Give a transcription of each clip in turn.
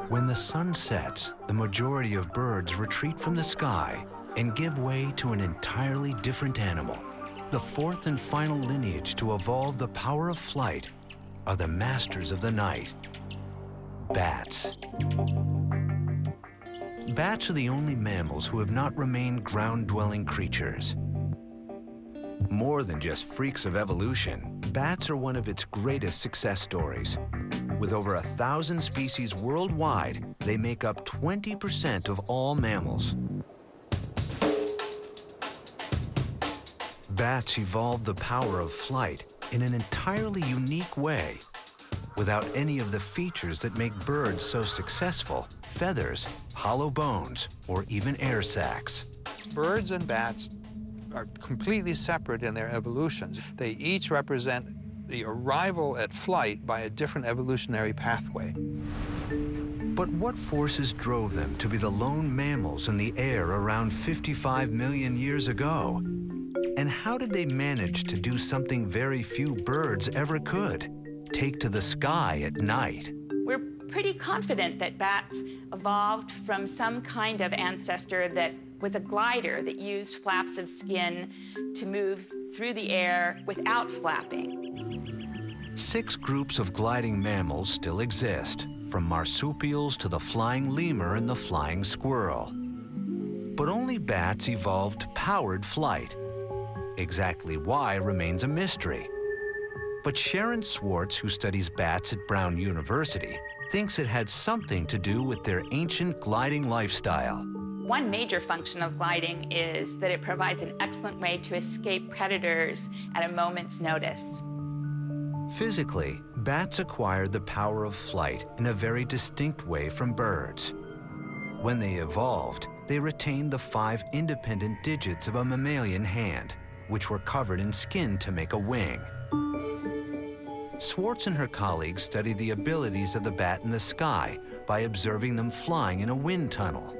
When the sun sets, the majority of birds retreat from the sky and give way to an entirely different animal. The fourth and final lineage to evolve the power of flight are the masters of the night, bats. Bats are the only mammals who have not remained ground-dwelling creatures. More than just freaks of evolution, bats are one of its greatest success stories. With over 1,000 species worldwide, they make up 20% of all mammals. Bats evolved the power of flight in an entirely unique way, without any of the features that make birds so successful: feathers, hollow bones, or even air sacs. Birds and bats are completely separate in their evolutions. They each represent the arrival at flight by a different evolutionary pathway. But what forces drove them to be the lone mammals in the air around 55 million years ago? And how did they manage to do something very few birds ever could? Take to the sky at night. We're pretty confident that bats evolved from some kind of ancestor that was a glider that used flaps of skin to move through the air without flapping. 6 groups of gliding mammals still exist, from marsupials to the flying lemur and the flying squirrel. But only bats evolved powered flight. Exactly why remains a mystery. But Sharon Swartz, who studies bats at Brown University, thinks it had something to do with their ancient gliding lifestyle. One major function of gliding is that it provides an excellent way to escape predators at a moment's notice. Physically, bats acquired the power of flight in a very distinct way from birds. When they evolved, they retained the 5 independent digits of a mammalian hand, which were covered in skin to make a wing. Swartz and her colleagues studied the abilities of the bat in the sky by observing them flying in a wind tunnel.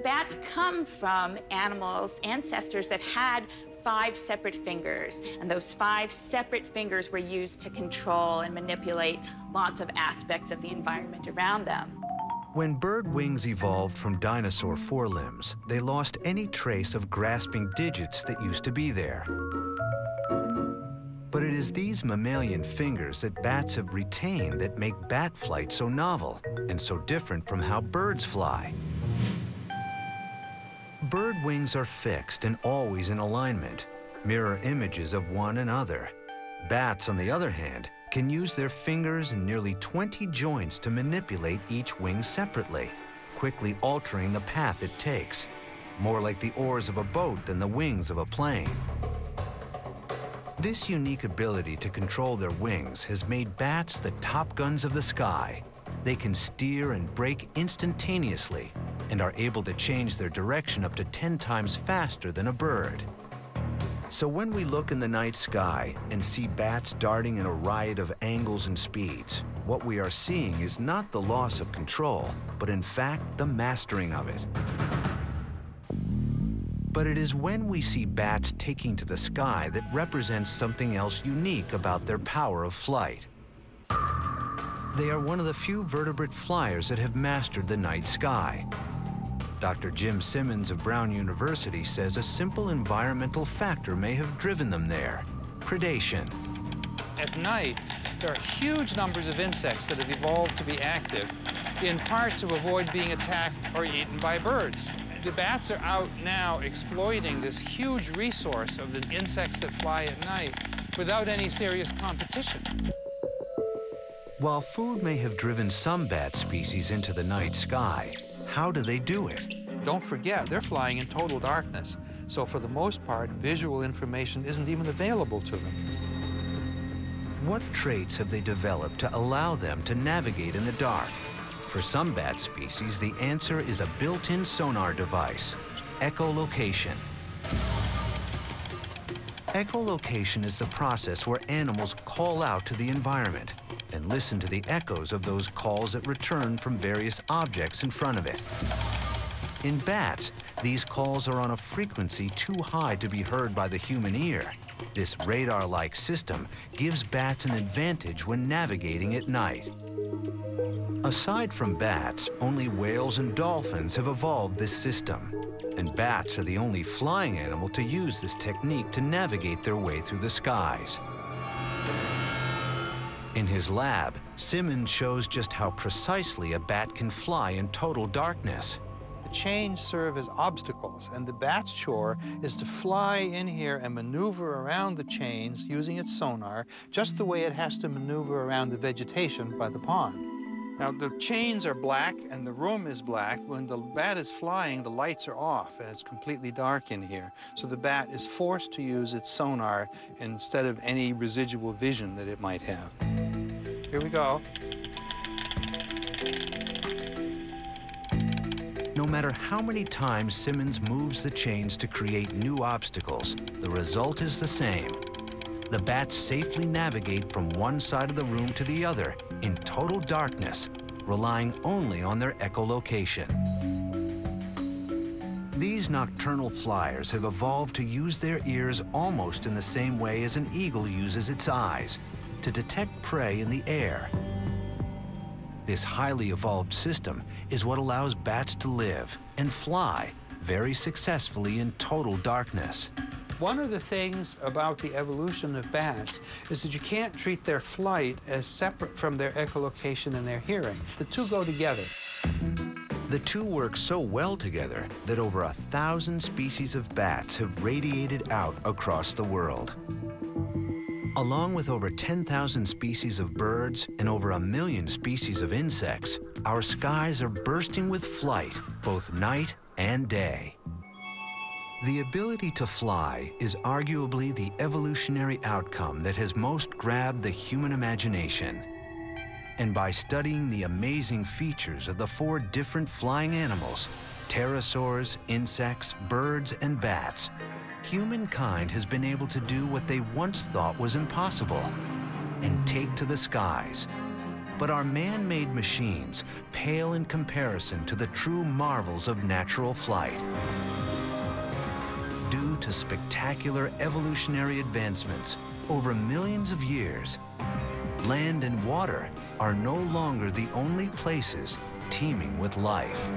Bats come from animals, ancestors that had 5 separate fingers, and those 5 separate fingers were used to control and manipulate lots of aspects of the environment around them. When bird wings evolved from dinosaur forelimbs, they lost any trace of grasping digits that used to be there. But it is these mammalian fingers that bats have retained that make bat flight so novel and so different from how birds fly. Bird wings are fixed and always in alignment, mirror images of one another. Bats, on the other hand, can use their fingers and nearly 20 joints to manipulate each wing separately, quickly altering the path it takes, more like the oars of a boat than the wings of a plane. This unique ability to control their wings has made bats the top guns of the sky. They can steer and brake instantaneously and are able to change their direction up to 10 times faster than a bird. So when we look in the night sky and see bats darting in a riot of angles and speeds, what we are seeing is not the loss of control, but in fact the mastering of it. But it is when we see bats taking to the sky that represents something else unique about their power of flight. They are one of the few vertebrate flyers that have mastered the night sky. Dr. Jim Simmons of Brown University says a simple environmental factor may have driven them there: predation. At night, there are huge numbers of insects that have evolved to be active, in part to avoid being attacked or eaten by birds. The bats are out now exploiting this huge resource of the insects that fly at night without any serious competition. While food may have driven some bat species into the night sky, how do they do it? Don't forget, they're flying in total darkness, so for the most part, visual information isn't even available to them. What traits have they developed to allow them to navigate in the dark? For some bat species, the answer is a built-in sonar device, echolocation. Echolocation is the process where animals call out to the environment and listen to the echoes of those calls that return from various objects in front of it. In bats, these calls are on a frequency too high to be heard by the human ear. This radar-like system gives bats an advantage when navigating at night. Aside from bats, only whales and dolphins have evolved this system. And bats are the only flying animal to use this technique to navigate their way through the skies. In his lab, Simmons shows just how precisely a bat can fly in total darkness. The chains serve as obstacles, and the bat's chore is to fly in here and maneuver around the chains using its sonar, just the way it has to maneuver around the vegetation by the pond. Now, the chains are black and the room is black. When the bat is flying, the lights are off and it's completely dark in here. So the bat is forced to use its sonar instead of any residual vision that it might have. Here we go. No matter how many times Simmons moves the chains to create new obstacles, the result is the same. The bats safely navigate from one side of the room to the other in total darkness, relying only on their echolocation. These nocturnal flyers have evolved to use their ears almost in the same way as an eagle uses its eyes, to detect prey in the air. This highly evolved system is what allows bats to live and fly very successfully in total darkness. One of the things about the evolution of bats is that you can't treat their flight as separate from their echolocation and their hearing. The two go together. The two work so well together that over 1,000 species of bats have radiated out across the world. Along with over 10,000 species of birds and over 1 million species of insects, our skies are bursting with flight, both night and day. The ability to fly is arguably the evolutionary outcome that has most grabbed the human imagination. And by studying the amazing features of the 4 different flying animals, pterosaurs, insects, birds, and bats, humankind has been able to do what they once thought was impossible, and take to the skies. But our man-made machines pale in comparison to the true marvels of natural flight. Due to spectacular evolutionary advancements over millions of years, land and water are no longer the only places teeming with life.